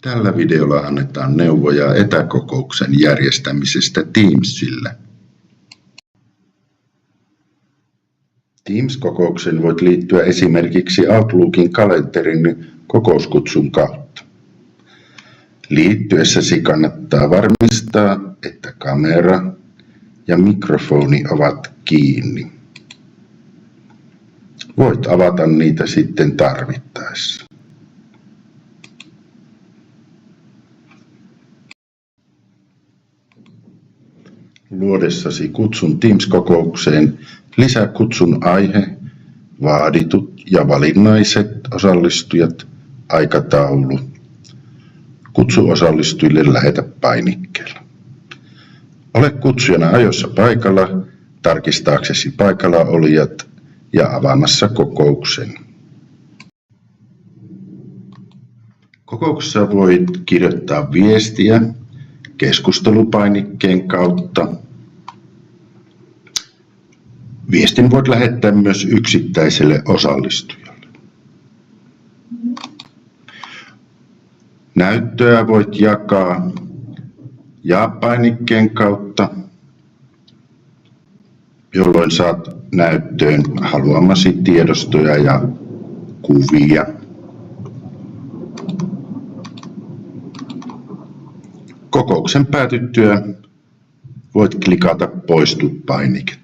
Tällä videolla annetaan neuvoja etäkokouksen järjestämisestä Teamsille. Teams-kokoukseen voit liittyä esimerkiksi Outlookin kalenterin kokouskutsun kautta. Liittyessäsi kannattaa varmistaa, että kamera ja mikrofoni ovat kiinni. Voit avata niitä sitten tarvittaessa. Luodessasi kutsun Teams-kokoukseen lisää kutsun aihe, vaaditut ja valinnaiset osallistujat, aikataulu. Kutsu osallistujille lähetä painikkeella. Ole kutsujana ajoissa paikalla tarkistaaksesi paikalla olijat ja avaamassa kokouksen. Kokouksessa voit kirjoittaa viestiä keskustelupainikkeen kautta. Viestin voit lähettää myös yksittäiselle osallistujalle. Näyttöä voit jakaa painikkeen kautta, jolloin saat näyttöön haluamasi tiedostoja ja kuvia. Kokouksen päätyttyä voit klikata poistu -painiketta.